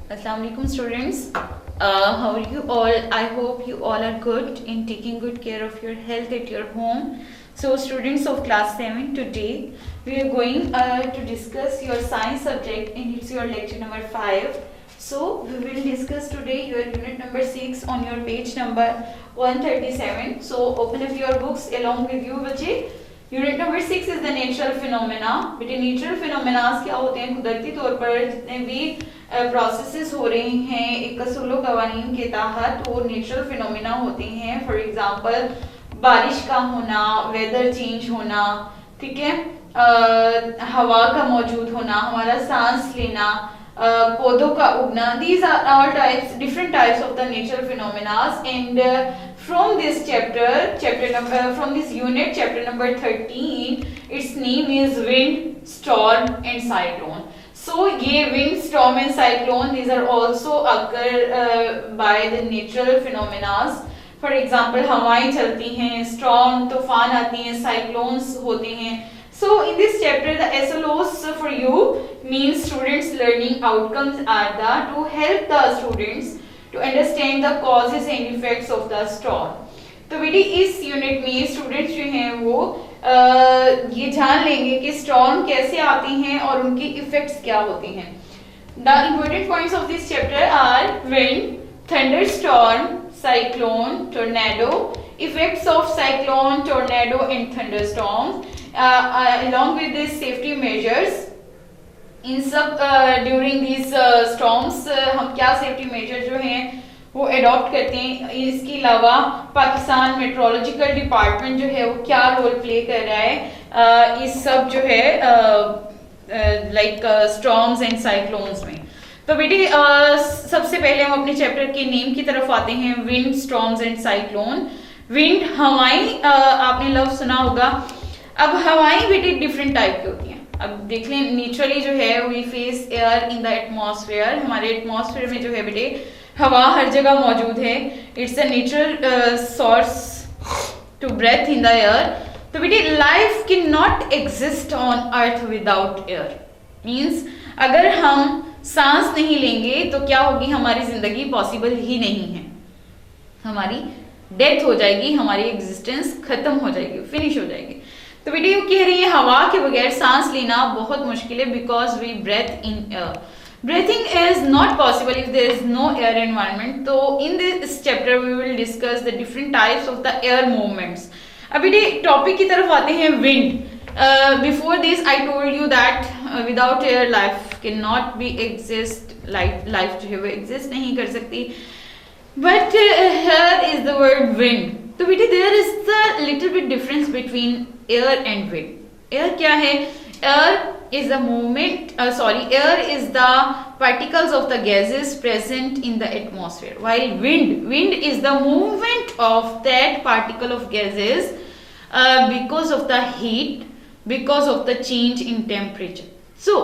Assalamu alaikum students. How are you all? I hope you all are good in taking good care of your health at your home. So students of class 7, today we are going to discuss your science subject and it's your lecture number 5. So we will discuss today your unit number 6 on your page number 137. So open up your books along with you बच्चे. Unit number 6 is the natural phenomena. बेटे natural फिनोमेनास क्या होते हैं? कुदरती तौर पर जितने भी प्रोसेसेस हो रहे हैं एक असूलो कवानीन के तहत वो नेचुरल फिनोमेना होते हैं. फॉर एग्जांपल बारिश का होना, वेदर चेंज होना, ठीक है, हवा का मौजूद होना, हमारा सांस लेना, पौधों का उगना. These are all types, different types of the natural phenomenas. And from this from this unit, chapter number 13, its name is wind, storm and cyclone. So ये wind, storm and cyclone, these are also occur by the natural phenomena. For example, हवाएं चलती हैं, storm तूफान आती हैं, cyclones होते हैं. So in this chapter the SLOs for you means students learning outcomes are the to help the students to understand the causes and effects of the storm. तो बेटी इस यूनिट में स्टूडेंट्स जो हैं वो ये जान लेंगे कि स्टॉर्म कैसे आती हैं और उनकी इफेक्ट्स क्या होती हैं. The important points of this chapter are wind, thunderstorm, cyclone, tornado, effects of cyclone, tornado and thunderstorms, along with these safety measures. इन सब ड्यूरिंग दीज स्टॉर्म्स हम क्या सेफ्टी मेजर जो हैं वो अडॉप्ट करते हैं. इसके अलावा पाकिस्तान मेट्रोलॉजिकल डिपार्टमेंट जो है वो क्या रोल प्ले कर रहा है इस सब जो है लाइक स्टॉर्म्स एंड साइक्लोन्स में. तो बेटी सबसे पहले हम अपने चैप्टर के नेम की तरफ आते हैं. Wind, storms and cyclone. Wind हवाएं, आपने लफ्ज सुना होगा. अब हवाएं बेटी डिफरेंट टाइप की होती हैं. अब देख लें, नेचुरली जो है we face air in the atmosphere. हमारे एटमॉस्फेयर में जो है बेटे हवा हर जगह मौजूद है. It's a natural source to breath in the air. तो बेटे life can not exist on earth without air. Means अगर हम सांस नहीं लेंगे तो क्या होगी? हमारी जिंदगी पॉसिबल ही नहीं है. हमारी डेथ हो जाएगी, हमारी एग्जिस्टेंस खत्म हो जाएगी, फिनिश हो जाएगी. तो बेटे ये कह रही है हवा के बगैर सांस लेना बहुत मुश्किल है because we breath in air. Breathing is not possible if there is no air environment. तो in this chapter we will discuss the different types of the air movements. अब बेटे टॉपिक की तरफ आते हैं. Wind. Before this I told you that without air life can not be exist. Life जो है वो एग्जिस्ट नहीं कर सकती. But here is the word wind. तो बेटे there is the little bit difference between air and wind. Air क्या है? Air is the movement, air is the particles of the gases present in the atmosphere, while wind is the movement of that particle of gases because of the heat, because of the change in temperature. So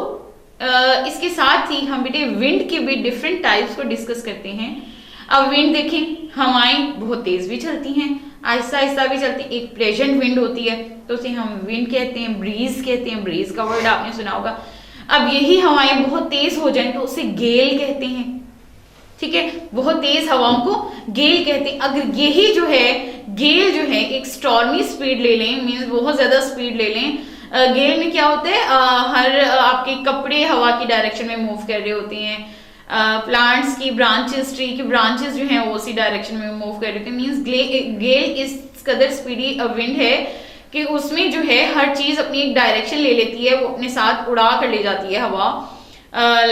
इसके साथ ही हम बेटे wind के भी different types को discuss करते हैं. अब विंड देखें, हवाएं बहुत तेज भी चलती हैं, आहिस्ता आहिस्ता भी चलती. एक प्लेजेंट विंड होती है तो उसे हम विंड कहते हैं, ब्रीज कहते हैं. ब्रीज का वर्ड आपने सुना होगा. अब यही हवाएं बहुत तेज हो जाएं तो उसे गेल कहते हैं. ठीक है, बहुत तेज हवाओं को गेल कहते हैं. अगर यही जो है गेल जो है एक स्टॉर्मी स्पीड ले लें, मींस बहुत ज्यादा स्पीड ले लें. गेल में क्या होता है? हर आपके कपड़े हवा की डायरेक्शन में मूव कर रहे होते हैं. प्लांट्स की ब्रांचेस, ट्री की ब्रांचेस जो हैं वो उसी डायरेक्शन में मूव कर रहे थे. मींस गेल इस कदर स्पीडी विंड है कि उसमें जो है हर चीज अपनी एक डायरेक्शन ले लेती है, वो अपने साथ उड़ा कर ले जाती है हवा.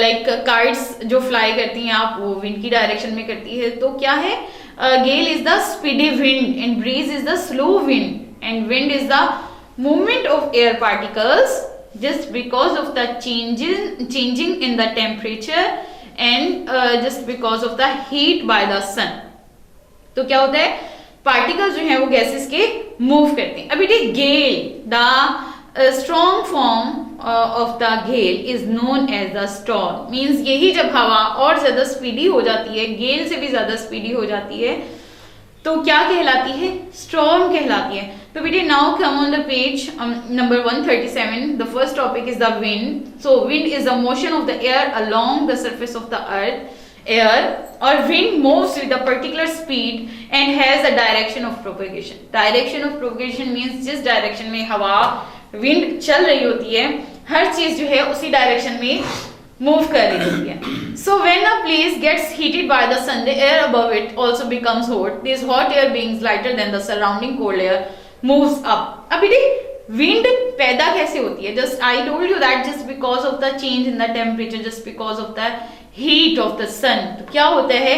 लाइक काइट्स जो फ्लाई करती हैं आप, वो विंड की डायरेक्शन में करती है. तो क्या है? Gale is the speedy wind and breeze is the slow wind and wind is the movement of air particles just because of the changing in the temperature and just because of the heat by the sun. तो क्या होता है? Particles जो हैं वो gases के move करते हैं. अभी देखिए gale, the strong form of the gale is known as the storm. Means यही जब हवा और ज्यादा स्पीडी हो जाती है, गेल से भी ज्यादा स्पीडी हो जाती है, तो क्या कहलाती है? स्टॉर्म कहलाती है. तो बेटे now come on the page number 137. The first topic is the wind. So wind is the motion of the air along the surface of the earth. air or wind moves with a particular speed and has a direction of propagation. Direction of propagation means जिस direction में हवा wind चल रही होती है, हर चीज जो है उसी direction में move कर रही होती है. So when a place gets heated by the sun, the air above it also becomes hot. This hot air being lighter than the surrounding cold air moves up. अब बेटे विंड पैदा कैसे होती है? Just I told you that just because of the change in the temperature, just because of the heat of the sun. तो क्या होता है,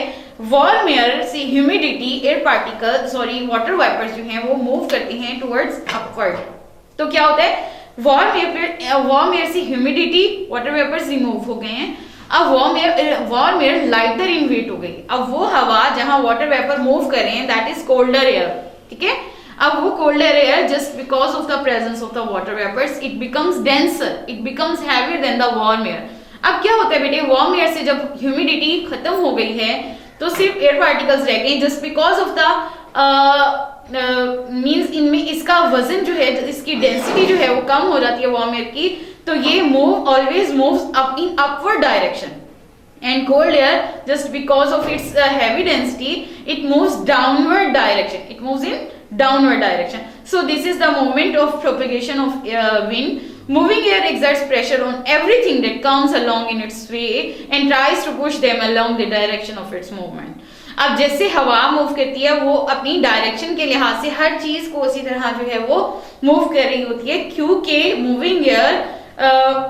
वार्म एयर से humidity, air particle sorry water vapours जो हैं वो मूव करते हैं टुवर्ड्स अपवर्ड. तो क्या होता है, वार्म एयर से ह्यूमिडिटी, वाटर वेपर्स रिमूव हो गए हैं. अब warm air lighter in weight हो गई. अब वो हवा जहां वाटर वेपर मूव कर रहे हैं दैट इज कोल्डर एयर. ठीक है, अब वो colder air just because of the presence of the water vapours it becomes denser, it becomes heavier than the warm air. अब क्या होता है बेटे, वार्म एयर से जब ह्यूमिडिटी खत्म हो गई है तो सिर्फ एयर पार्टिकल्स रह गए just because of the means इनमें इसका वजन जो है, इसकी डेंसिटी जो है वो कम हो जाती है वार्म एयर की. तो ये move always moves up in upward direction. And cold air, just because of its heavy density, it moves downward direction. It moves in downward direction. So this is the movement of propagation of wind. Moving air exerts pressure on everything that comes along in its way and tries to push them along the direction of its movement. अब जैसे हवा move करती है वो अपनी direction के लिहाज से हर चीज को उसी तरह जो है वो मूव कर रही होती है, क्योंकि moving air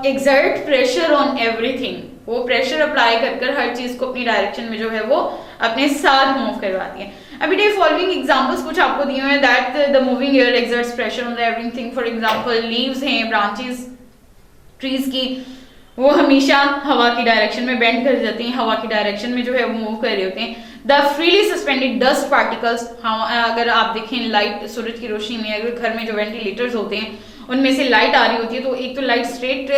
exert pressure on everything. वो प्रेशर अप्लाई कर हर चीज को अपनी डायरेक्शन में जो है वो अपने साथ मूव करवाती है. अभी डे फॉलोइंग एग्जांपल्स कुछ आपको दिए हुए हैं that the moving air exerts pressure on everything. For example leaves हैं, ब्रांचेस ट्रीज की, वो हमेशा हवा की डायरेक्शन में बेंड कर जाती हैं, हवा की डायरेक्शन में जो है वो मूव कर रहे होते हैं. The freely suspended dust particles, अगर आप देखें लाइट सूरज की रोशनी में, अगर घर में जो वेंटिलेटर्स होते हैं उनमें से लाइट आ रही होती है तो एक तो लाइट स्ट्रेट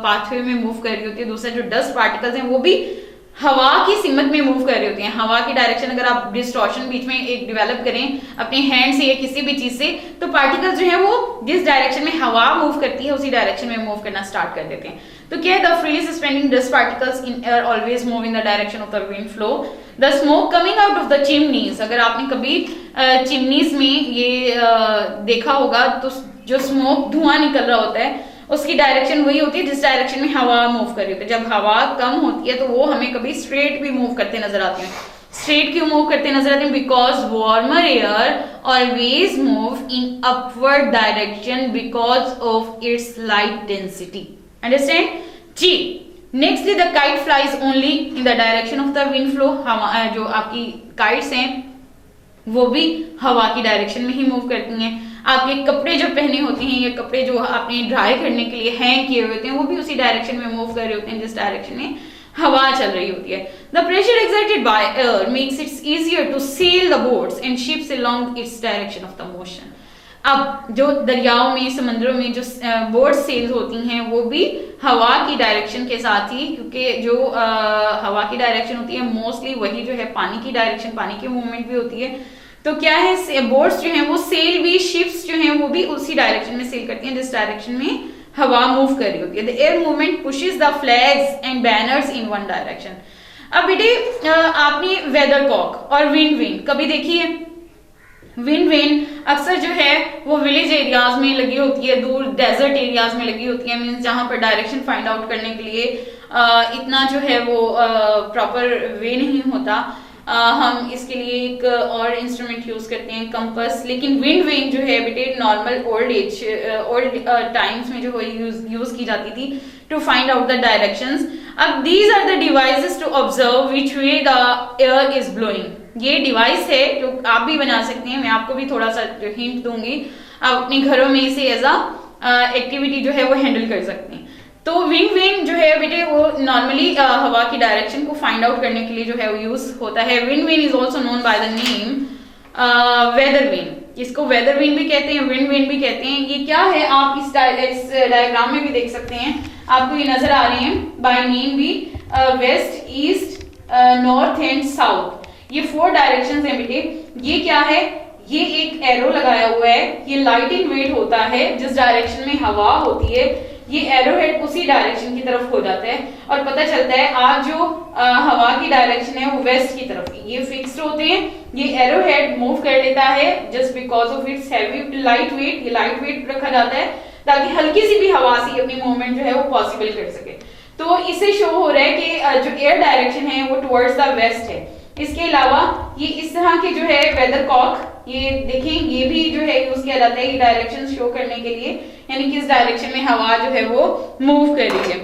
पाथवे में मूव कर रही होती है, दूसरा जो डस्ट पार्टिकल्स हैं वो भी हवा की सिमत में मूव कर रही होती हैं. हवा की डायरेक्शन अगर आप डिस्टॉर्शन बीच में एक डेवलप करें अपने हैंड से या किसी भी चीज से, तो पार्टिकल्स जो है वो जिस डायरेक्शन में हवा मूव करती है उसी डायरेक्शन में मूव करना स्टार्ट कर देते हैं. तो क्या है, the freely suspending dust particles in air always move in the direction of the wind flow. The smoke coming out of the chimneys, अगर आपने कभी चिमनीज में ये देखा होगा तो जो स्मोक धुआं निकल रहा होता है उसकी डायरेक्शन वही होती है जिस डायरेक्शन में हवा मूव कर रही होती है. जब हवा कम होती है तो वो हमें कभी स्ट्रेट भी मूव करते नजर आते हैं. स्ट्रेट क्यों मूव करते नजर आते हैं? Because warmer air always move in upward direction because of its light density. Understand जी. Next the kite flies only in the direction of the wind flow. जो आपकी काइट्स हैं वो भी हवा की डायरेक्शन में ही मूव करती हैं. आपके कपड़े जो पहने होते हैं या कपड़े जो आपने ड्राई करने के लिए हैंग किए हुए होते हैं वो भी उसी डायरेक्शन में मूव कर रहे होते हैं जिस डायरेक्शन में हवा चल रही होती है. The pressure exerted by air makes its easier to sail the boats and ships along its direction of the motion. अब जो दरियाओं में, समंदरों में जो बोट सेल्स होती हैं वो भी हवा की डायरेक्शन के साथ ही, क्योंकि जो हवा की डायरेक्शन होती है मोस्टली वही जो है पानी की डायरेक्शन, पानी की मूवमेंट भी होती है. तो क्या है, बोट्स जो हैं वो सेल भी, शिप्स जो हैं वो भी उसी डायरेक्शन में सेल करती हैं जिस डायरेक्शन में हवा मूव कर रही होती है. The air movement pushes the flags and banners in one direction. अब बेटे आपने वेदर कॉक और विंड वेन कभी देखी है? विंड वेन अक्सर जो है वो विलेज एरियाज में लगी होती है, दूर डेजर्ट एरियाज में लगी होती है, मींस जहां पर डायरेक्शन फाइंड आउट करने के लिए इतना जो है वो प्रॉपर वे नहीं होता. हम इसके लिए एक और इंस्ट्रूमेंट यूज करते हैं, कंपास. लेकिन विंड वेन जो है बेटे नॉर्मल ओल्ड टाइम्स में जो है यूज की जाती थी to find out the directions. अब these are the devices to observe which way the air is blowing. ये डिवाइस है जो आप भी बना सकते हैं, मैं आपको भी थोड़ा सा हिंट दूंगी, आप अपने घरों में इसे एज अ एक्टिविटी जो है वो हैंडल कर सकते हैं. तो विंड वेन जो है बेटे वो नॉर्मली हवा की डायरेक्शन को फाइंड आउट करने के लिए जो है वो यूज होता है. Wind vane is also known by the name weather vane. इसको वेदर वेन भी कहते हैं, विंड वेन भी कहते हैं. ये क्या है आप इस डायग्राम में भी देख सकते हैं, आपको ये नजर आ रही है बाय नेम भी, west, east, north and south. ये 4 डायरेक्शंस हैं बेटे. ये क्या है, ये एक एरो लगाया हुआ है, ये लाइट इन वेट होता है जिस डायरेक्शन में हवा होती है. ये एरोहेड उसी डायरेक्शन की तरफ हो जाता है और पता चलता है आज जो हवा की डायरेक्शन है वो वेस्ट की तरफ, ये फिक्स्ड होते हैं। ये एरोहेड मूव कर लेता है just because of it's heavy light weight, ये लाइट वेट रखा जाता है ताकि हल्की सी भी हवा से अपनी मूवमेंट जो है वो पॉसिबल कर सके। तो इससे शो हो रहा है कि जो एयर डायरेक्शन है वो टुवर्ड्स द वेस्ट है। इसके अलावा ये इस तरह के जो है वेदर कॉक, ये देखें, ये भी जो है यूज किया जाता है ये डायरेक्शन शो करने के लिए, यानी किस डायरेक्शन में हवा जो है वो मूव कर रही है।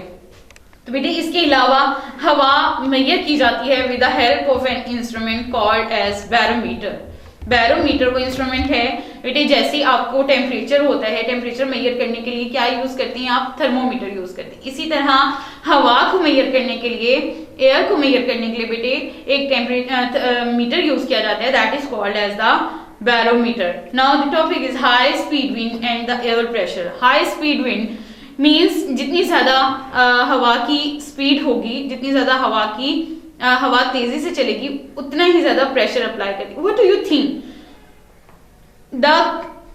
तो बेटे इसके अलावा हवा मेजर की जाती है with the help of an instrument called as barometer. Barometer वो इंस्ट्रूमेंट है बेटे, जैसे आपको टेम्परेचर होता है, टेम्परेचर मेजर करने के लिए क्या यूज करते हैं आप, थर्मोमीटर यूज करते हैं। इसी तरह हवा को मेजर करने के लिए, एयर को मेजर करने के लिए बेटे एक टेम्परेचर मीटर यूज किया जाता है, that is called as the barometer. Now the topic is high speed wind and the air pressure. High speed wind means जितनी ज्यादा हवा की स्पीड होगी, जितनी ज्यादा हवा तेजी से चलेगी उतना ही ज्यादा प्रेशर अप्लाई करेगी। What do you think, the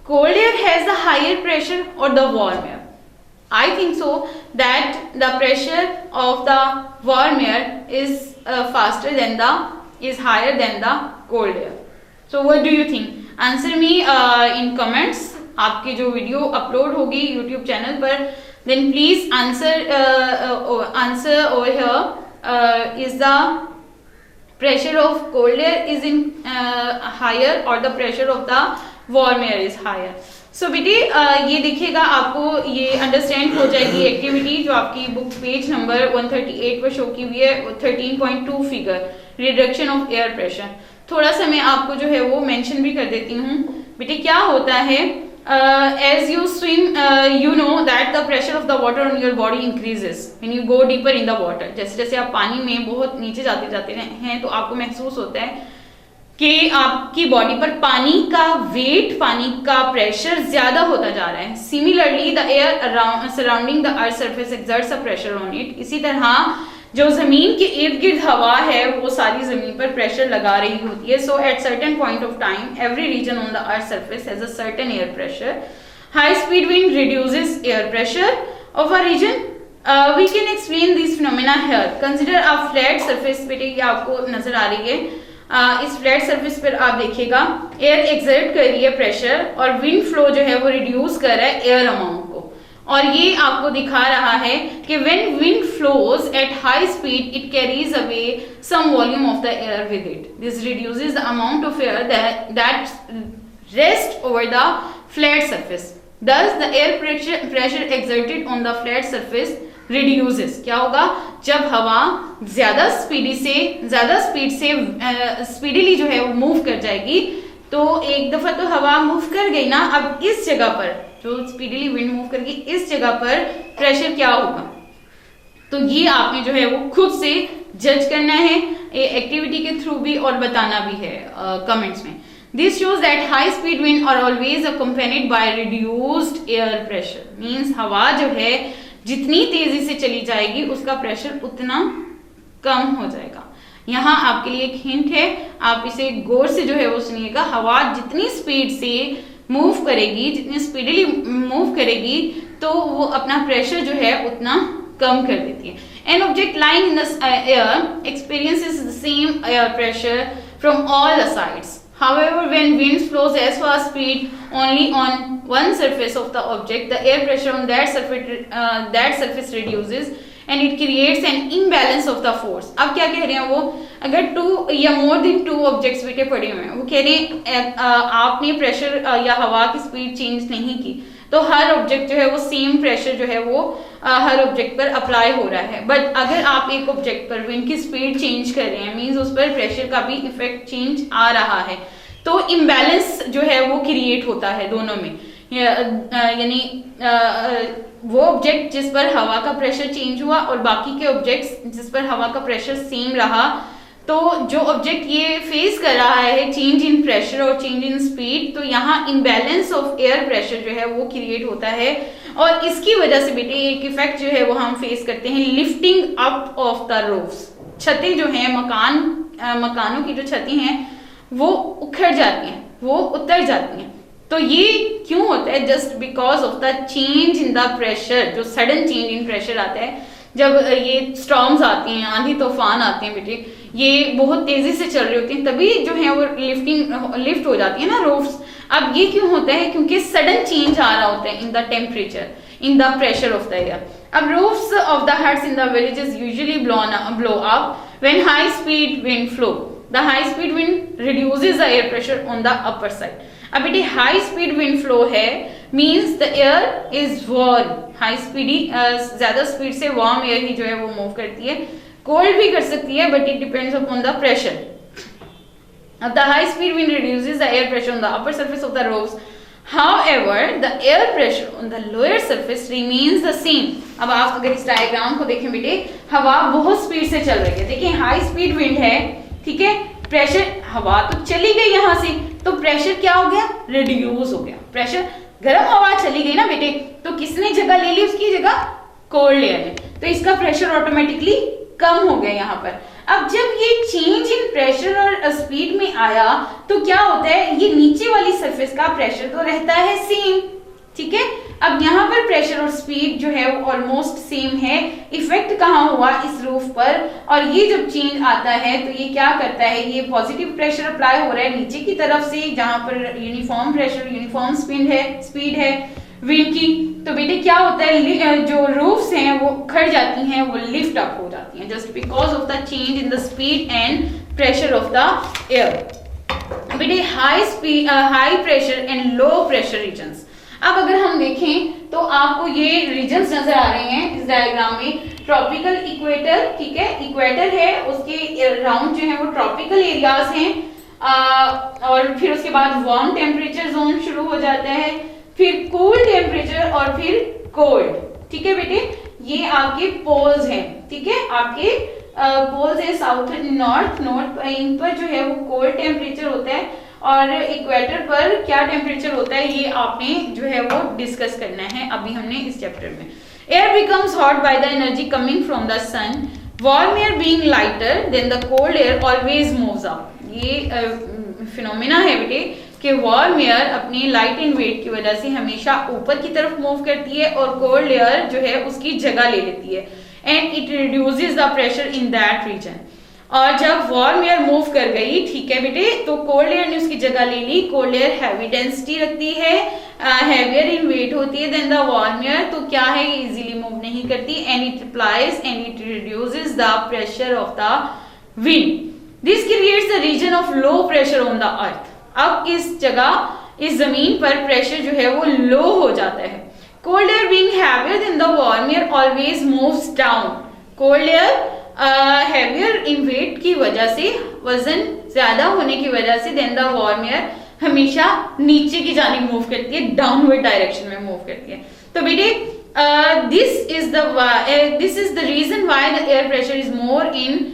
cold air has the higher pressure और the warm air? I think so that the pressure of the warm air is higher than the cold air. So what do you think? Answer me in comments. आपकी जो video upload होगी YouTube channel पर, then please answer over here. Is the pressure of cold air is in higher or the pressure of the warm air is higher? So बेटे ये देखिएगा, आपको ये understand हो जाएगी एक्टिविटी जो आपकी बुक पेज नंबर 138 पर शो की हुई है, 13.2 figure reduction of air pressure. थोड़ा सा मैं आपको जो है वो मेंशन भी कर देती हूँ। बेटे क्या होता है, as you swim you know that the pressure of the water on your body increases when you go deeper in the water. जैसे जैसे आप पानी में बहुत नीचे जाते जाते हैं तो आपको महसूस होता है कि आपकी बॉडी पर पानी का वेट, पानी का प्रेशर ज्यादा होता जा रहा है। Similarly the air around surrounding the earth surface exerts a pressure on it. इसी तरह जो जमीन के इर्द गिर्द हवा है वो सारी जमीन पर प्रेशर लगा रही होती है। So at certain point of time every region on the earth surface has a certain air pressure. High speed wind reduces air pressure of a region. We can explain this phenomena here. Consider a flat surface. बेटे ये आपको नजर आ रही है, इस flat surface पर आप देखिएगा एयर एक्सर्ट कर रही है प्रेशर और विंड फ्लो जो है वो रिड्यूस कर रहा है एयर अमाउंट को। और ये आपको दिखा रहा है कि when wind flows at high speed it carries away some volume of the air with it. This reduces the amount of air that rest over the flat surface. Thus the air pressure exerted on the flat surface reduces. क्या होगा, जब हवा ज्यादा speed से speedily जो है वो move कर जाएगी, तो एक दफा तो हवा मूव कर गई ना, अब इस जगह पर जो स्पीडीली विंड मूव करगी इस जगह पर प्रेशर क्या होगा, तो ये आपने जो है वो खुद से जज करना है एक्टिविटी के थ्रू भी और बताना भी है कमेंट्स में। This shows that high speed wind are always accompanied by reduced air pressure. Means हवा जो है जितनी तेजी से चली जाएगी उसका प्रेशर उतना कम हो जाएगा। यहाँ आपके लिए एक हिंट है, आप इसे गौर से जो है वो सुनिएगा। हवा जितनी स्पीड से मूव करेगी, जितनी स्पीडली मूव करेगी, तो वो अपना प्रेशर जो है उतना कम कर देती है। An object lying in the air experiences the same air pressure from all the sides. However, when wind flows as fast speed only on one surface of the object, the air pressure on that surface reduces and it creates an imbalance of the force. अब क्या कह रहे हैं वो, अगर 2 या more than 2 objects बेटे पड़े हुए हैं, वो कह रहे हैं आपने प्रेशर या हवा की स्पीड चेंज नहीं की तो हर ऑब्जेक्ट जो है वो सेम प्रेशर जो है वो हर ऑब्जेक्ट पर अप्लाई हो रहा है। बट अगर आप एक ऑब्जेक्ट पर विंड की स्पीड चेंज कर रहे हैं, मींस उस पर प्रेशर का भी इफेक्ट चेंज आ रहा है, तो इम्बैलेंस जो है वो क्रिएट होता है दोनों में। यानी वो ऑब्जेक्ट जिस पर हवा का प्रेशर चेंज हुआ और बाकी के ऑब्जेक्ट्स जिस पर हवा का प्रेशर सेम रहा, तो जो ऑब्जेक्ट ये फेस कर रहा है चेंज इन प्रेशर और चेंज इन स्पीड, तो यहाँ इम्बैलेंस ऑफ एयर प्रेशर जो है वो क्रिएट होता है। और इसकी वजह से बेटे एक इफेक्ट जो है वो हम फेस करते हैं, lifting up of the roofs. छतें जो हैं, मकानों की जो छतें हैं वो उखड़ जाती हैं, वो उतर जाती हैं। तो ये क्यों होता है? Just because of the change in the pressure, जो सडन चेंज इन प्रेशर आता है जब ये स्टॉर्म्स आती हैं, आंधी तूफान आते हैं बेटे, ये बहुत तेजी से चल रही होती हैं, तभी जो है वो लिफ्ट हो जाती है ना रूफ्स। अब ये क्यों होता है? क्योंकि सडन चेंज आ रहा होता है इन the temperature, in the pressure of the air. अब roofs of the huts in the villages usually blow up when high speed wind flow. The high speed wind reduces the air pressure on the upper side. अब बेटे high speed wind flow है means the air is warm, high speed ही ज्यादा speed से warm air ही जो है वो move करती है, कोल्ड भी कर सकती है but it depends upon the pressure. अब the high speed wind reduces the air pressure on the upper surface of the roofs. However, the air pressure on the lower surface remains the same. अब आप अगर इस diagram को देखें बेटे, हवा बहुत स्पीड से चल रही है, देखिए हाई स्पीड विंड है, ठीक है, प्रेशर, हवा तो चली गई यहाँ से, तो प्रेशर क्या हो गया? रिड्यूस हो गया। प्रेशर, गर्म हवा चली गई ना बेटे, तो किसने जगह ले ली उसकी जगह? कोल्ड एयर ने, तो इसका प्रेशर ऑटोमेटिकली कम हो गया यहाँ पर। अब जब ये चेंज इन प्रेशर और स्पीड में आया तो क्या होता है? ये नीचे वाली सरफेस का प्रेशर तो रहता है सेम, ठीक है। अब यहाँ पर प्रेशर और स्पीड जो है वो ऑलमोस्ट सेम है। इफेक्ट कहाँ हुआ? इस रूफ पर। और ये जब चेंज आता है तो ये क्या करता है? ये पॉजिटिव प्रेशर अप्लाई हो रहा है नीचे की तरफ से, जहां पर यूनिफॉर्म प्रेशर, यूनिफॉर्म स्पीड है विंड की। तो बेटे क्या होता है? जो रूफ्स हैं वो खड़ जाती हैं, वो लिफ्ट अप हो जाती हैं just because of the change in the speed and pressure of the air. बेटे high pressure and low pressure regions. अब अगर हम देखें तो आपको ये रीजन्स नजर आ रहे हैं इस डायग्राम में। ट्रॉपिकल इक्वेटर, ठीक है, इक्वेटर है, उसके राउंड जो है वो ट्रॉपिकल एरियाज हैं, और फिर उसके बाद वार्म टेम्परेचर जोन शुरू हो जाता है, फिर कूल टेम्परेचर और फिर कोल्ड, ठीक है बेटे। ये आपके पोल्स हैं, ठीक है, आपके पोल्स है साउथ नॉर्थ, इन पर जो है वो कोल्ड टेम्परेचर होता है और इक्वेटर पर क्या टेम्परेचर होता है ये आपने जो है वो डिस्कस करना है अभी हमने इस चैप्टर में। Air becomes hot by the energy coming from the sun, warm air being lighter than the cold air always moves up. ये फिनोमेना है बेटे कि वार्म एयर अपनी लाइट इन वेट की वजह से हमेशा ऊपर की तरफ मूव करती है और कोल्ड एयर जो है उसकी जगह ले लेती है and it reduces the pressure in that region. और जब वार्म एयर मूव कर गई, ठीक है बेटे, तो कोल्ड एयर ने उसकी जगह ले ली। कोल्ड एयर हैवी डेंसिटी रखती है, हैवियर इन वेट होती है देन द वार्म एयर, तो क्या है इजीली मूव नहीं करती and it applies and it reduces the pressure of the wind. This creates the region of low pressure on the earth. अब इस जगह, इस जमीन पर प्रेशर जो है वो लो हो जाता है। Cold air being heavier than the warm air always moves down. Cold air heavier in weight की वजह से, वजन ज्यादा होने की वजह से देन द वार्म एयर हमेशा नीचे की जानिब मूव करती है, डाउनवर्ड डायरेक्शन में मूव करती है। तो बेटे this is the reason why the air pressure is more in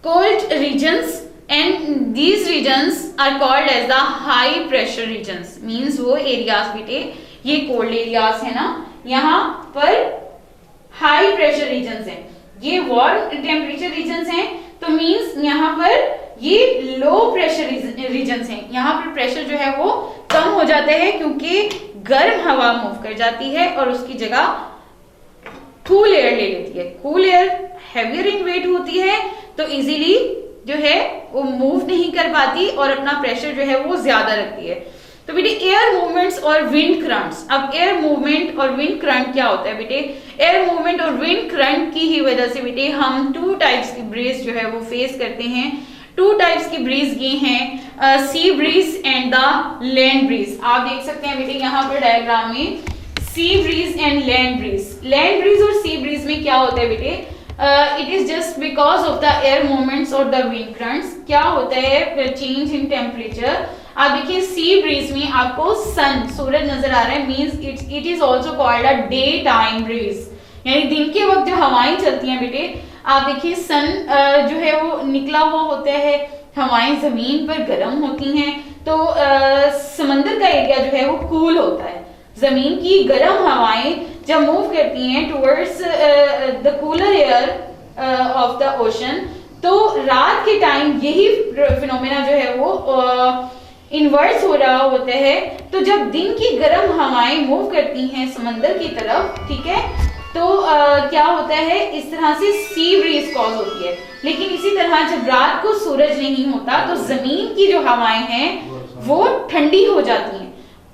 cold regions and these regions are called as the high pressure regions। means वो areas बेटे, ये cold areas है ना, यहाँ पर high pressure regions हैं, ये warm temperature regions हैं, तो means यहाँ पर ये low pressure regions हैं, यहाँ पर pressure जो है वो कम हो जाता है क्योंकि गर्म हवा मूव कर जाती है और उसकी जगह कूल एयर ले लेती है। Cool air heavier in wait होती है तो इजीली जो है वो मूव नहीं कर पाती और अपना प्रेशर जो है वो ज्यादा रखती है। तो बेटे एयर मूवमेंट्स और विंड करंट्स। अब एयर मूवमेंट और विंड करंट क्या होता है बेटे? एयर मूवमेंट और विंड करंट की ही वजह से बेटे हम टू टाइप्स की ब्रीज जो है वो फेस करते हैं। टू टाइप्स की ब्रीज ये हैं, sea breeze and the land breeze. आप देख सकते हैं बेटे यहाँ पर डायग्राम में sea breeze and land bridge. Land breeze और सी ब्रीज में क्या होता है बेटे? It is just because of the air movements और द विंड करंट्स। क्या होता है? Change in temperature. आप देखिए सी ब्रीज में आपको सन, सूरज नजर आ रहा है, means it is also called a day time breeze, यानी दिन के वक्त जो हवाएं चलती हैं बेटे, आप देखिए सन जो है वो निकला हुआ होता है, हवाएं जमीन पर गर्म होती हैं, तो समंदर का एरिया जो है वो कूल होता है। जमीन की गर्म हवाएं जब मूव करती हैं towards the cooler air of the ocean, तो रात के टाइम यही फिनोमेना जो है वो इन्वर्स हो रहा होता है, तो जब दिन की गर्म हवाएं मूव करती हैं समंदर की तरफ, ठीक है, तो क्या होता है, इस तरह से सी ब्रीज कॉज होती है। लेकिन इसी तरह जब रात को सूरज नहीं होता तो जमीन की जो हवाएं हैं वो ठंडी हो जाती हैं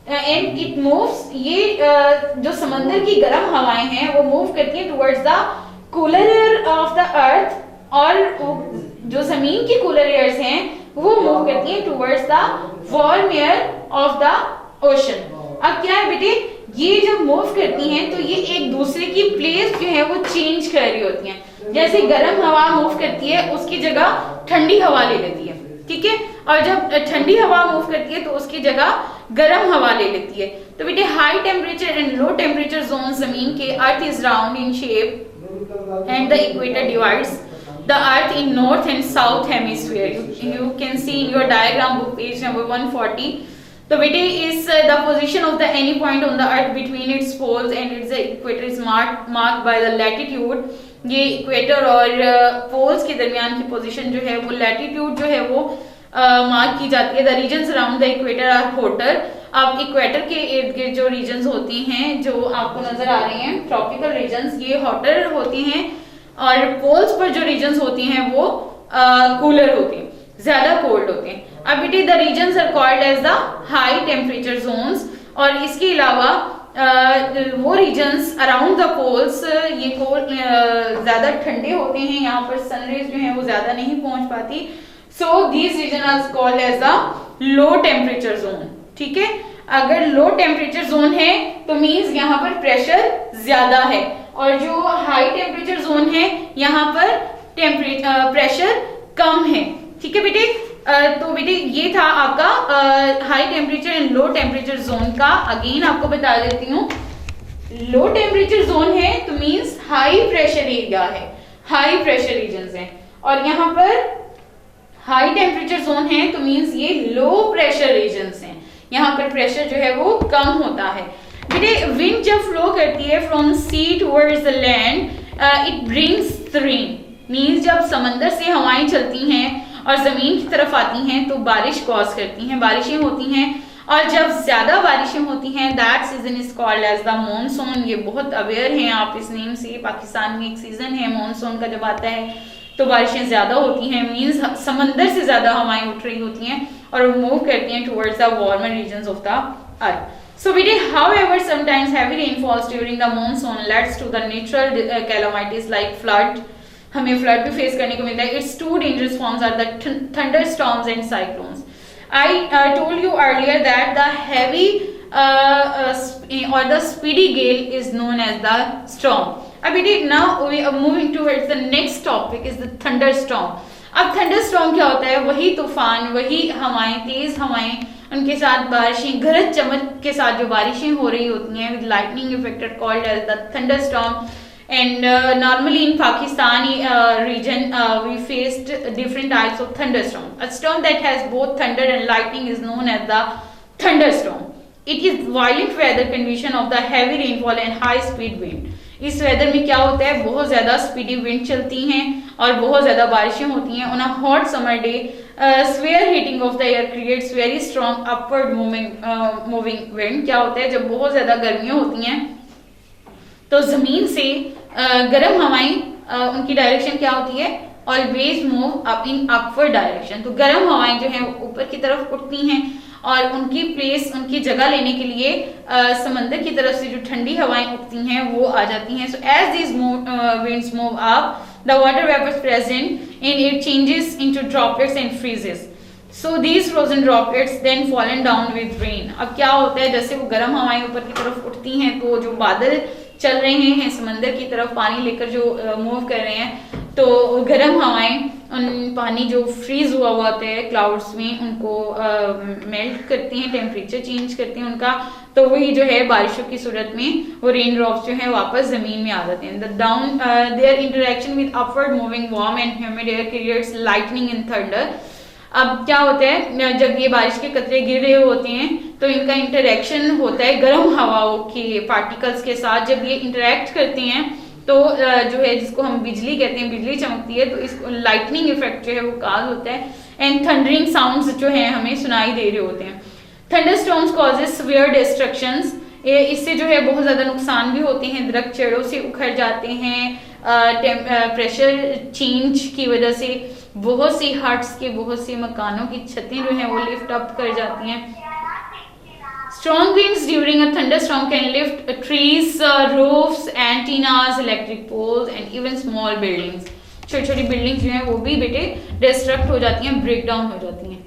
एंड इट मूव्स, ये जो समंदर की गर्म हवाएं हैं वो मूव करती हैं towards the cooler air of the अर्थ, और जो जमीन की कूलर एयर्स हैं वो मूव करती हैं towards the warm air of the ocean. अब क्या है बेटे, ये जब मूव करती हैं तो ये एक दूसरे की प्लेस जो है वो चेंज कर रही होती हैं। जैसे गर्म हवा मूव करती है उसकी जगह ठंडी हवा ले लेती है, ठीक है, और जब ठंडी हवा मूव करती है तो उसकी जगह गर्म हवा ले लेती है। तो बेटे high temperature and low temperature zone जमीन के, earth is round in shape and the equator divides the earth in north and south hemisphere. You can see in your diagram book page number 140. तो बेटे इस the position of the any point on the earth between its poles and its equator is marked by the latitude. ये equator और poles के दरमियान की position जो है वो लैटिट्यूड जो है वो मार्क की जाती है। The regions around the equator are hotter. अब इक्वेटर के इर्द गिर्द जो रीजन्स होती हैं जो आपको नजर आ रही हैं ट्रॉपिकल रीजन्स, ये हॉटर होती हैं, और पोल्स पर जो रीजन्स होती हैं वो कूलर होती हैं, ज्यादा कोल्ड होते हैं। अब बेटे the regions are called as the high temperature zones, और इसके अलावा वो रीजन्स अराउंड द पोल्स ये कोल्ड ज्यादा ठंडे होते हैं, यहाँ पर सनरेज जो है वो ज्यादा नहीं पहुंच पाती। So these region are called as the low temperature zone, ठीक है। अगर लो टेम्परेचर जोन है तो मीन्स यहाँ पर प्रेशर ज्यादा है, और जो हाई टेम्परेचर जोन है यहाँ पर प्रेशर कम है, ठीक है बेटे। तो बेटे ये था आपका high temperature and low temperature zone का। अगेन आपको बता देती हूँ, लो टेम्परेचर जोन है तो मीन्स हाई प्रेशर एरिया है, हाई प्रेशर रीजन है, और यहाँ पर हाई टेम्परेचर जोन है तो मीन्स ये लो प्रेशर रीजन हैं, यहाँ पर प्रेशर जो है वो कम होता है। बेटे विंड जब फ्लो करती है from sea towards the land, it brings rain, means जब समंदर से हवाएं चलती हैं और जमीन की तरफ आती हैं तो बारिश कॉज करती हैं, बारिशें होती हैं, और जब ज्यादा बारिशें होती हैं that season is called as the monsoon. ये बहुत अवेयर हैं आप इस नेम से, पाकिस्तान में एक सीजन है मॉनसून का, जब आता है तो बारिशें ज्यादा होती हैं, मीन्स समंदर से ज्यादा हवाएं उठ रही होती हैं और वो मूव करती हैं towards the warmer regions of the earth. So we did, however, sometimes heavy rainfalls during the monsoon leads to the natural calamities like flood. हमें फ्लड भी फेस करने को मिलता है। Its two dangerous forms are the thunderstorms and cyclones. I told you earlier that the heavy or the speedy gale is known as the storm. अब it is now we are moving towards the next topic is the thunderstorm. अब thunderstorm क्या होता है? वही तूफान, वही हवाएं, तेज हवाएं, उनके साथ बारिशें, गरज चमक के साथ जो बारिशें हो रही होती हैं with lightning effect are called as the thunderstorm. And normally in Pakistani region we faced different types of thunderstorm. A storm that has both thunder and lightning is known as the thunderstorm. It is violent weather condition of the heavy rainfall and high speed wind. इस weather में क्या होता है, बहुत ज्यादा speedy wind चलती हैं और बहुत ज्यादा बारिशें होती हैं। On a hot summer day swear heating of the air creates very strong upward moving wind. क्या होता है, जब बहुत ज्यादा गर्मियां होती हैं तो जमीन से गर्म हवाएं उनकी डायरेक्शन क्या होती है, always move up in upward direction. तो गर्म हवाएं जो हैं ऊपर की तरफ उठती हैं और उनकी प्लेस, उनकी जगह लेने के लिए समंदर की तरफ से जो ठंडी हवाएं उठती हैं वो आ जाती हैं। So as this winds move up, the water vapors present in it changes into droplets and freezes. So these frozen droplets then fallen down with rain. अब क्या होता है, जैसे वो गर्म हवाएं ऊपर की तरफ उठती हैं तो जो बादल चल रहे हैं समंदर की तरफ पानी लेकर जो मूव कर रहे हैं, तो गर्म हवाएं उन पानी जो फ्रीज हुआ होता है क्लाउड्स में उनको मेल्ट करती हैं, टेम्परेचर चेंज करती हैं उनका, तो वही जो है बारिशों की सूरत में वो रेन ड्रॉप्स जो है वापस जमीन में आ जाते हैं। The down there interaction with upward moving warm and humid air creates lightning and thunder. अब क्या होता है, जब ये बारिश के कतरे गिर रहे होते हैं तो इनका इंटरेक्शन होता है गर्म हवाओं के पार्टिकल्स के साथ। जब ये इंटरेक्ट करते हैं तो जो है जिसको हम बिजली कहते हैं, बिजली चमकती है तो इसको लाइटनिंग इफेक्ट जो है वो काज होता है। एंड थंडरिंग साउंड्स जो है हमें सुनाई दे रहे होते हैं। थंडरस्टॉर्म्स कॉजेस सिवियर डिस्ट्रक्शंस, इससे जो है बहुत ज़्यादा नुकसान भी होते हैं, दरख्त जड़ों से उखड़ जाते हैं, प्रेशर चेंज की वजह से बहुत सी हट्स के, बहुत सी मकानों की छतें जो हैं वो लिफ्ट अप कर जाती हैं। Strong winds during a thunderstorm can lift trees, roofs, antennas, electric poles and even small buildings. छोटी छोटी बिल्डिंग्स जो हैं वो भी बेटे डिस्ट्रक्ट हो जाती हैं, ब्रेक डाउन हो जाती हैं।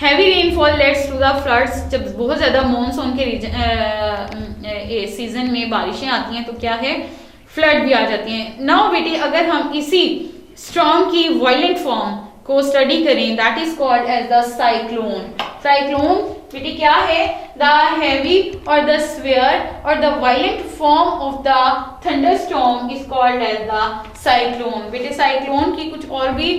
Heavy rainfall leads to the floods, जब बहुत ज्यादा मॉनसून के सीजन में बारिशें आती हैं तो क्या है, फ्लड भी आ जाती हैं। नाउ बेटे अगर हम इसी स्टॉर्म की वायलेंट फॉर्म को स्टडी करें, that is called as the cyclone. Cyclone बेटे क्या है, द हैवी और द स्वेयर और the violent form of the thunderstorm is called as the cyclone. बेटे साइक्लोन की कुछ और भी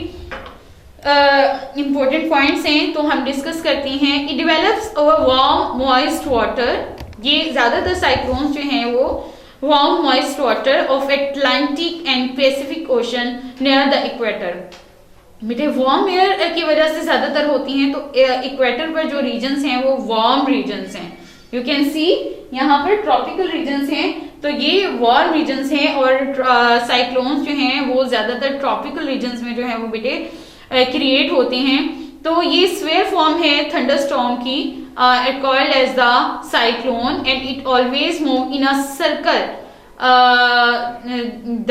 इंपॉर्टेंट पॉइंट्स हैं तो हम डिस्कस करते हैं। It develops over warm moist water, ये ज्यादातर साइक्लोन्स जो हैं वो warm moist water of Atlantic and Pacific ocean near the equator. बेटे वार्म एयर की वजह से ज्यादातर होती हैं, तो इक्वेटर पर जो रीजन्स हैं वो वार्म रीजन्स हैं। यू कैन सी यहाँ पर ट्रॉपिकल रीजन्स हैं, तो ये वार्म रीजन्स हैं, और साइक्लोन्स जो हैं वो ज्यादातर ट्रॉपिकल रीजन्स में जो है वो बेटे क्रिएट होते हैं। तो ये स्वेयर फॉर्म है थंडरस्टॉर्म की, called as the cyclone and it always move in a circle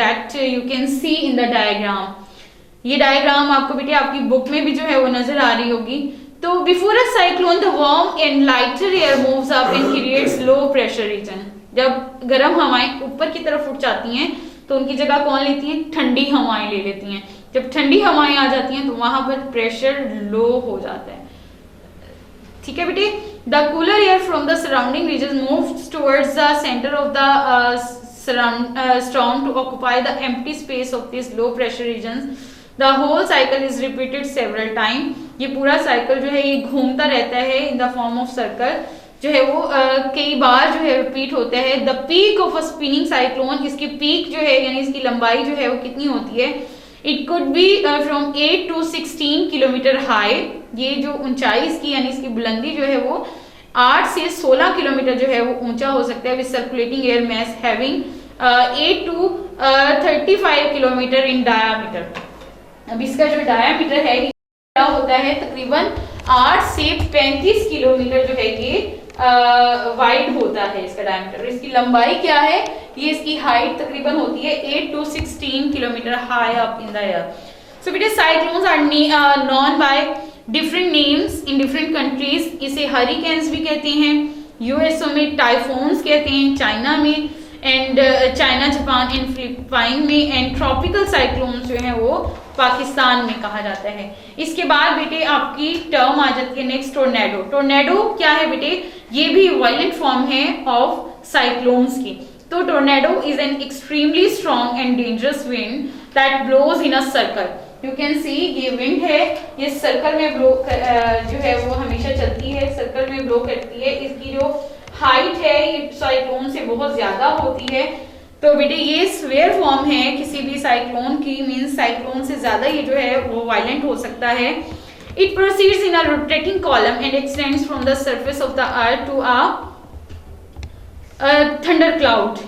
that you can see in the diagram. ये डायग्राम आपको बेटे आपकी बुक में भी जो है वो नजर आ रही होगी। तो before a cyclone the warm and lighter air moves up and creates low pressure region. जब गर्म हवाएं ऊपर की तरफ उठ जाती हैं तो उनकी जगह कौन लेती हैं, ठंडी हवाएं ले लेती हैं। जब ठंडी हवाएं आ जाती हैं तो वहां पर प्रेशर लो हो जाता है। ठीक है बेटे, the cooler air from the surrounding reason moves towards the centre of the storm to occupy the empty space of these low pressure regions. The whole cycle is repeated several times. ये पूरा cycle जो है ये घूमता रहता है in the form of circle, जो है वो कई बार जो है रिपीट होता है। The peak of a spinning cyclone, इसकी पीक जो है यानी इसकी लंबाई जो है वो कितनी होती है, it could be from 8 to 16 kilometre high. ये जो ऊंचाई इसकी यानी इसकी बुलंदी जो है वो 8 से 16 किलोमीटर जो है वो ऊंचा हो सकता है, with circulating air mass having 8 to 35 kilometre in diameter. अब इसका जो डायामीटर है क्या होता है, तकरीबन 8 से 35 किलोमीटर जो है ये वाइड होता है इसका डायमीटर। इसकी लंबाई क्या है, ये इसकी हाइट तकरीबन होती है 8 to 16 kilometre high up in the air. So बेटे cyclones are known by different names in different countries. इसे हरिकेन्स भी कहते हैं, यूएसओ में टाइफोन्स कहते हैं, चाइना में and China Japan and Philippine में, एंड ट्रॉपिकल साइक्लोन्स जो है वो पाकिस्तान में कहा जाता है। इसके बाद बेटे आपकी टर्म आ जाती है नेक्स्ट टोर्नेडो। टोर्नेडो क्या है बेटे, ये भी वायलेंट फॉर्म है ऑफ साइक्लोन्स की। तो tornado is an extremely strong and dangerous wind that blows in a circle. You can see ये विंड है, ये सर्कल में ब्लो जो है वो हमेशा चलती है, सर्कल में ब्लो करती है। इसकी जो हाइट है ये साइक्लोन से बहुत ज्यादा होती है। तो बेटे ये स्वेयर फॉर्म है किसी भी साइक्लोन की, मींस साइक्लोन से ज्यादा ये जो है वो वायलेंट हो सकता है। It proceeds in a rotating column and extends from the surface of the earth to a thunder cloud.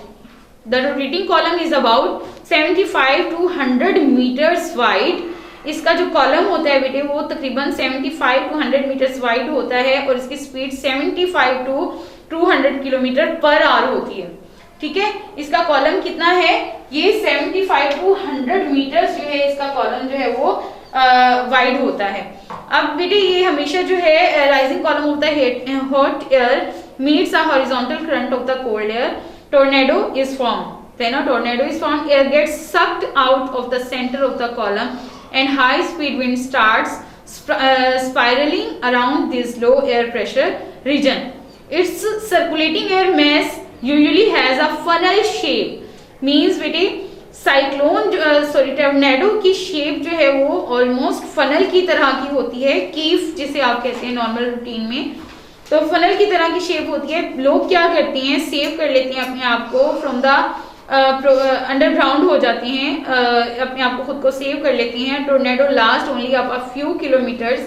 The rotating column is about 75 to 100 metres wide. इसका जो कॉलम होता है बेटे वो तकरीबन 75 to 100 मीटर्स वाइड होता है और इसकी speed 75 to 200 kilometre per hour होती है। ठीक है, इसका कॉलम कितना है, ये 75 to 100 मीटर्स जो है इसका कॉलम जो है वो वाइड होता है। अब बेटे ये हमेशा जो है राइजिंग कॉलम होता है, hot air meets a horizontal current of the cold air, tornado is form. Then a tornado is formed, air gets sucked out of the center of the column and high speed wind starts spiraling around this low air pressure region. Its circulating air mass usually has a funnel shape, means बेटे cyclone tornado की shape जो है वो almost funnel की तरह की होती है, कीफ जिसे आप कहते हैं नॉर्मल रूटीन में। तो फनल की तरह की शेप होती है। लोग क्या करते हैं, सेव कर लेते हैं अपने आप को फ्रॉम द अंडरग्राउंड हो जाते हैं, अपने आप को खुद को सेव कर लेती हैं। Tornado last only up a few kilometres,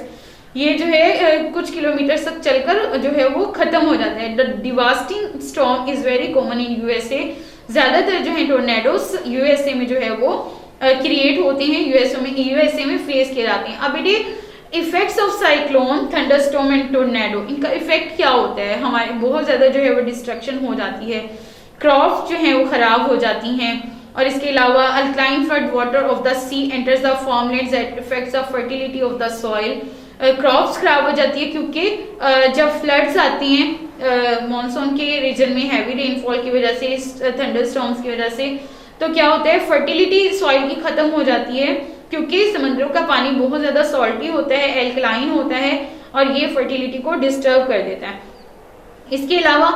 ये जो है कुछ किलोमीटर तक चलकर जो है वो खत्म हो जाता है। The devastating storm is very common in USA, ज्यादातर जो है टोर्नेडोस यूएसए में जो है वो क्रिएट होते हैं, यूएसए में फेस किए जाते हैं। अब ये effects of cyclone, thunderstorm and tornado, इनका इफेक्ट क्या होता है, हमारे बहुत ज्यादा जो है वो डिस्ट्रक्शन हो जाती है, क्रॉप्स जो है वो खराब हो जाती हैं, और इसके अलावा alkaline flood water of the sea enters the farmlands that affects the fertility of the soil. Crops खराब हो जाती है क्योंकि जब फ्लड्स आती हैं मॉनसून के रीजन में हैवी रेनफॉल की वजह से, थंडरस्टॉर्म्स की वजह से, तो क्या होता है फर्टिलिटी सॉइल की खत्म हो जाती है क्योंकि समंदरों का पानी बहुत ज्यादा सॉल्टी होता है, एल्कलाइन होता है, और ये फर्टिलिटी को डिस्टर्ब कर देता है। इसके अलावा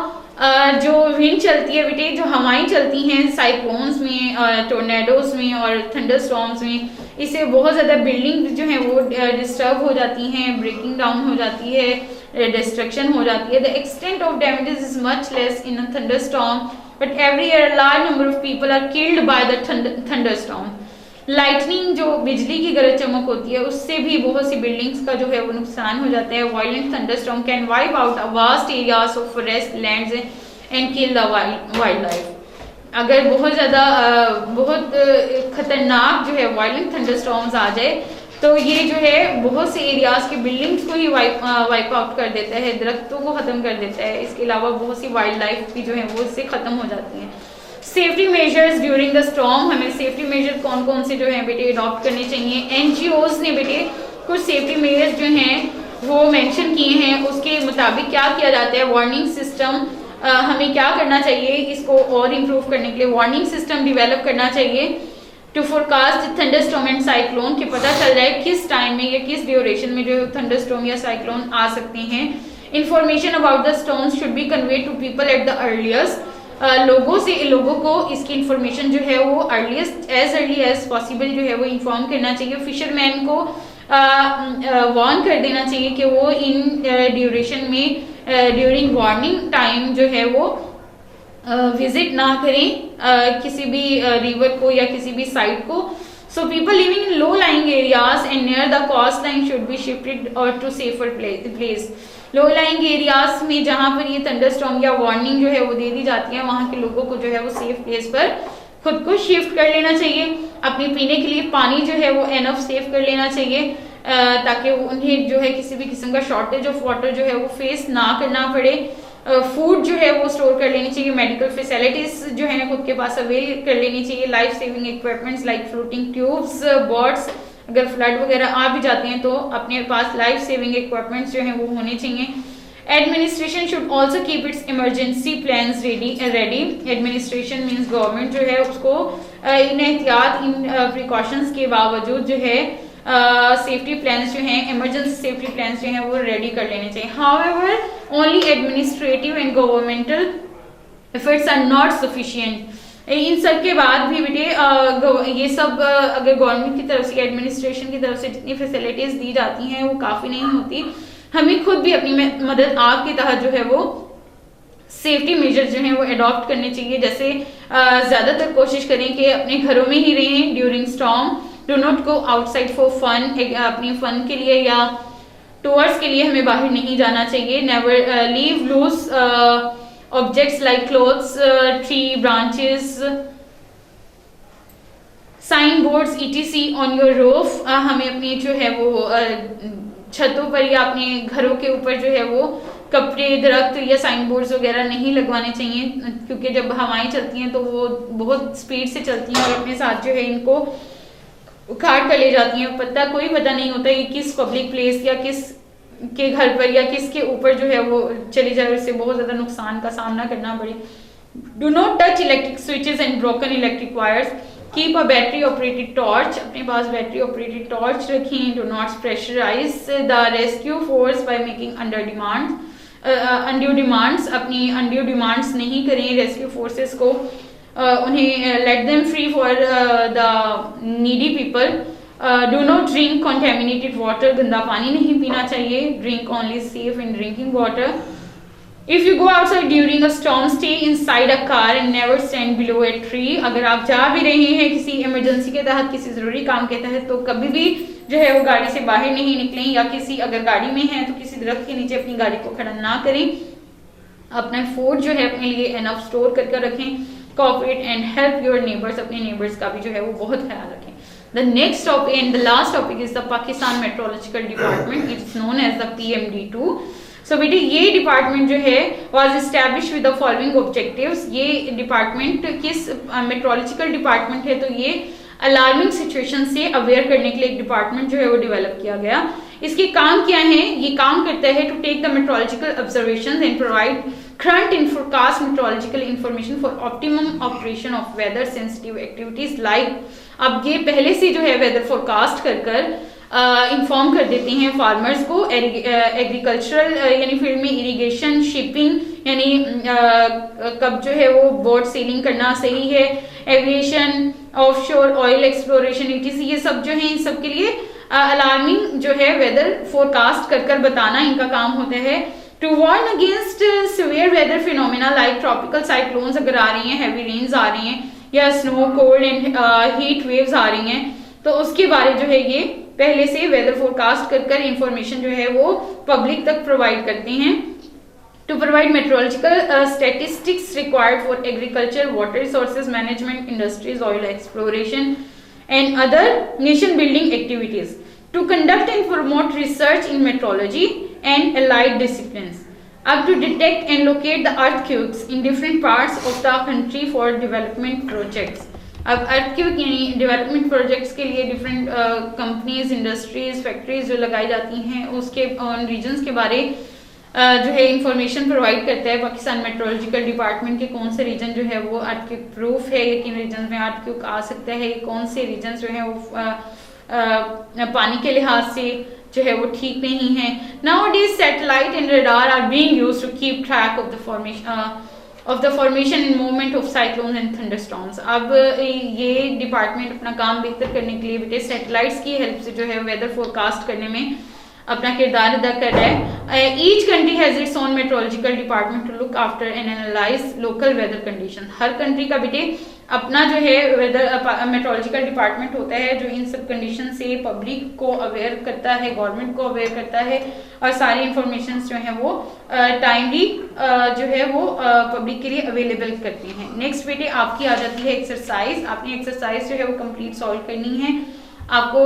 जो विंड चलती है बेटे, जो हवाएं चलती हैं साइक्लोन्स में, टोर्नेडोज में और थंडरस्टॉर्म्स में, इससे बहुत ज़्यादा बिल्डिंग जो है वो डिस्टर्ब हो जाती हैं, ब्रेकिंग डाउन हो जाती है, डिस्ट्रक्शन हो जाती है। The extent of damages is much less in a thunderstorm, but every year large number of people are killed by the thunderstorm. Lightning, जो बिजली की गरज चमक होती है, उससे भी बहुत सी बिल्डिंग्स का जो है वो नुकसान हो जाता है। Violent thunderstorm can wipe out vast areas of forest lands and kill the wild life. अगर बहुत ज़्यादा बहुत खतरनाक जो है वायलेंट थंडरस्टॉर्म्स आ जाए तो ये जो है बहुत से एरियाज के बिल्डिंग्स को ही वाइप आउट कर देता है, दरख्तों को ख़त्म कर देता है। इसके अलावा बहुत सी वाइल्ड लाइफ भी जो है वो इससे ख़त्म हो जाती है। Safety measures during the storm, हमें सेफ्टी मेजर कौन कौन से जो है बेटे अडॉप्ट करने चाहिए। एनजीओज ने बेटे कुछ सेफ्टी मेजर्स जो हैं वो मेंशन किए हैं, उसके मुताबिक क्या किया जाता है। वार्निंग सिस्टम, हमें क्या करना चाहिए इसको और इम्प्रूव करने के लिए, वार्निंग सिस्टम डिवेलप करना चाहिए to forecast thunderstorm and cyclone, कि पता चल जाए किस टाइम में या किस ड्यूरेशन में जो थंडरस्टॉर्म या साइक्लोन आ सकते हैं। Information about the storms should be convey to people at the earliest, लोगों को इसकी इंफॉर्मेशन जो है वो एज अर्ली एज पॉसिबल जो है वो इन्फॉर्म करना चाहिए। फिशरमैन को वार्न कर देना चाहिए कि वो इन ड्यूरेशन में ड्यूरिंग वार्निंग टाइम जो है वो विजिट ना करें किसी भी रिवर को या किसी भी साइट को। So people living in low lying areas and near the coast line should be shifted और to safer place. Low lying areas में जहाँ पर ये थंडरस्टॉर्म या वार्निंग जो है वो दे दी जाती है, वहाँ के लोगों को जो है वो सेफ प्लेस पर खुद को शिफ्ट कर लेना चाहिए। अपने पीने के लिए पानी जो है वो एनफ सेव कर लेना चाहिए ताकि उन्हें जो है किसी भी किस्म का शॉर्टेज ऑफ वाटर जो है वो फेस ना करना पड़े। फूड जो है वो स्टोर कर लेनी चाहिए। मेडिकल फैसिलिटीज जो है खुद के पास अवेल कर लेनी चाहिए। Life saving equipments like floating tubes, boats, अगर फ्लड वगैरह आ भी जाते हैं तो अपने पास लाइफ सेविंग इक्विपमेंट्स जो हैं वो होने चाहिए। Administration should also keep its emergency plans ready. Administration means government जो है उसको इन एहतियात, इन प्रिकॉशंस के बावजूद जो है सेफ्टी प्लान्स जो हैं, इमरजेंसी सेफ्टी प्लान्स जो हैं वो रेडी कर लेने चाहिए। However only administrative and governmental efforts are not sufficient. इन सब के बाद भी बेटे ये सब अगर गवर्नमेंट की तरफ से, एडमिनिस्ट्रेशन की तरफ से जितनी फैसिलिटीज दी जाती हैं वो काफ़ी नहीं होती। हमें खुद भी अपनी मदद आपके तहत जो है वो सेफ्टी मेजर जो हैं वो अडॉप्ट करने चाहिए। जैसे ज़्यादातर कोशिश करें कि अपने घरों में ही रहें during storm. Do not go outside for fun, अपनी फन के लिए या टूर्स के लिए हमें बाहर नहीं जाना चाहिए। Never leave loose objects like clothes, tree branches, sign boards ETC on your roof. हमें अपनी जो है वो छतों पर या अपने घरों के ऊपर जो है वो कपड़े, दरख्त या साइन बोर्ड्स वगैरह नहीं लगवाने चाहिए क्योंकि जब हवाएं चलती हैं तो वो बहुत स्पीड से चलती हैं और अपने साथ जो है इनको उखाड़ कर ले जाती हैं। कोई पता नहीं होता कि किस पब्लिक प्लेस या किस के घर पर या किसके ऊपर जो है वो चली जाए, उससे बहुत ज़्यादा नुकसान का सामना करना पड़े। Do not touch electric switches and broken electric wires. Keep a battery operated torch, अपने पास बैटरी ऑपरेटेड टॉर्च रखें। Do not pressurise the rescue force by making undue demands, अपनी अनड्यू डिमांड्स नहीं करें रेस्क्यू फोर्सेस को। उन्हें let them free for the needy people. Do not drink contaminated water, गंदा पानी नहीं पीना चाहिए। Drink only safe in drinking water. If you go outside during a storm, stay inside a car and never stand below a tree. अगर आप जा भी रहे हैं किसी इमरजेंसी के तहत, किसी ज़रूरी काम के तहत, तो कभी भी जो है वो गाड़ी से बाहर नहीं निकलें, या किसी अगर गाड़ी में हैं तो किसी दरख्त के नीचे अपनी गाड़ी को खड़ा ना करें। अपना फूड जो है अपने लिए एनफ स्टोर करके रखें। Cooperate and help your neighbours, अपने नेबर्स का भी जो है वो बहुत ख्याल रखें। The next topic and the last topic is the Pakistan Meteorological Department. It's known as the PMD2. So बेटे ये डिपार्टमेंट जो है was established with the following objectives. ये डिपार्टमेंट किस मेट्रोलॉजिकल डिपार्टमेंट है, तो ये अलार्मिंग सिचुएशन से अवेयर करने के लिए एक डिपार्टमेंट जो है वो डेवलप किया गया। इसके काम क्या है? ये काम करता है to take the meteorological observations and provide current in forecast meteorological information for optimum operation of weather sensitive activities like. अब ये पहले से जो है वेदर फोरकास्ट कर इंफॉर्म कर देते हैं फार्मर्स को। एग्रीकल्चरल यानी फील्ड में इरिगेशन, शिपिंग यानी कब जो है वो बोट सेलिंग करना सही है, aviation, offshore oil exploration etc, ये सब जो है इन सब के लिए अलार्मिंग जो है वेदर फोरकास्ट कर बताना इनका काम होता है। To warn against severe weather phenomena like tropical cyclones अगर आ रही हैं, हैवी रेन्स आ रही हैं, या snow, cold and heat waves आ रही हैं, तो उसके बारे जो है ये पहले से वेदर फोरकास्ट कर इंफॉर्मेशन जो है वो पब्लिक तक प्रोवाइड करते हैं। To provide meteorological statistics required for agriculture, water resources management, industries, oil exploration and other nation building activities. To conduct and promote research in meteorology and allied disciplines. Up to detect and locate the earthquakes in different parts of the country for development projects. अब earthquake यानी development projects के लिए different companies, industries, factories जो लगाई जाती हैं उसके regions के बारे जो है इंफॉर्मेशन प्रोवाइड करता है पाकिस्तान मेट्रोलॉजिकल डिपार्टमेंट के। कौन से रीजन जो है वो अर्थक्वेक प्रूफ है, किन रीजन में अर्थक्वेक आ सकता है, कौन से रीजन जो है वो पानी के लिहाज से जो है वो ठीक नहीं है। Nowadays satellite and radar are being used to keep track of the formation and movement of cyclones and thunderstorms. अब ये डिपार्टमेंट अपना काम बेहतर करने के लिए बेटे सैटेलाइट्स की हेल्प से जो है वेदर फोरकास्ट करने में अपना किरदार अदा कर रहा है। Each country has its own meteorological department to look after and analyse local weather condition. हर कंट्री का बेटे अपना जो है वेदर मेट्रोलॉजिकल डिपार्टमेंट होता है जो इन सब कंडीशन से पब्लिक को अवेयर करता है, गवर्नमेंट को अवेयर करता है, और सारी इंफॉर्मेशन जो है वो टाइमली जो है वो पब्लिक के लिए अवेलेबल करते हैं। नेक्स्ट बेटे आपकी आ जाती है एक्सरसाइज। आपने एक्सरसाइज जो है वो कंप्लीट सॉल्व करनी है। आपको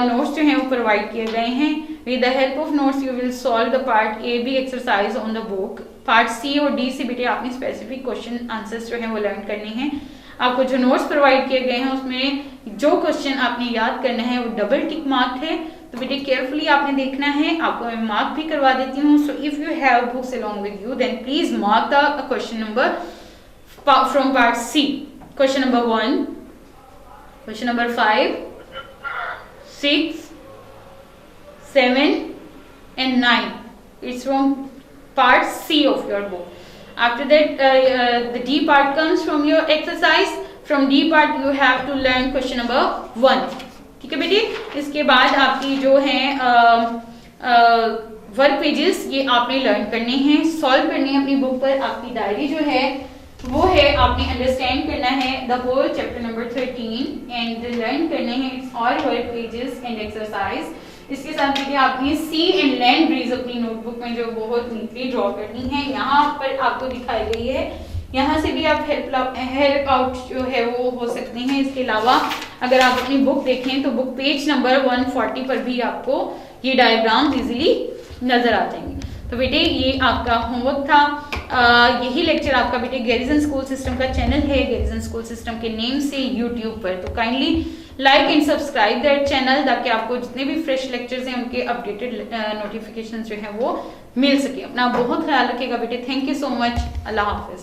नोट्स जो हैं वो प्रोवाइड किए गए हैं। With the help of notes you will solve the part A B exercise on the book. Part C और डी से बेटे आपने स्पेसिफिक क्वेश्चन आंसर्स जो हैं वो लर्न करने हैं। आपको जो नोट्स प्रोवाइड किए गए हैं उसमें जो क्वेश्चन आपने याद करना है वो डबल टिक मार्क है, तो बेटे केयरफुली आपने देखना है। आपको मैं मार्क भी करवा देती हूँ। So if you have books along with you then please mark the question number from part C. Question number 1, question number 5, 6, 7 and 9. It's from part C of your book. After that the D part comes from your exercise. From D part you have to learn question number 1. ठीक है बेटी। इसके बाद आपकी जो है work pages ये आपने लर्न करने हैं, सॉल्व करने हैं अपनी बुक पर। आपकी डायरी जो है वो है आपने अंडरस्टैंड करना है the whole chapter number 13 and learn करने हैं its all work pages and exercise. इसके साथ देखिए आपने सी एंड लैंड ब्रीज अपनी नोटबुक में जो बहुत नीटली ड्रॉ करनी है। यहाँ पर आपको दिखाई गई है, यहाँ से भी आप हेल्प आउट जो है वो हो सकते हैं। इसके अलावा अगर आप अपनी बुक देखें तो बुक पेज नंबर 140 पर भी आपको ये डायग्राम्स इजीली नजर आ जाएंगे। तो बेटे ये आपका होमवर्क था। यही लेक्चर आपका बेटे गैरिसन स्कूल सिस्टम का चैनल है, गैरिसन स्कूल सिस्टम के नेम से यूट्यूब पर। तो kindly like and subscribe that channel ताकि आपको जितने भी फ्रेश लेक्चर्स हैं उनके अपडेटेड नोटिफिकेशन जो है वो मिल सके। अपना बहुत ख्याल रखिएगा बेटे। Thank you so much. Allah Hafiz.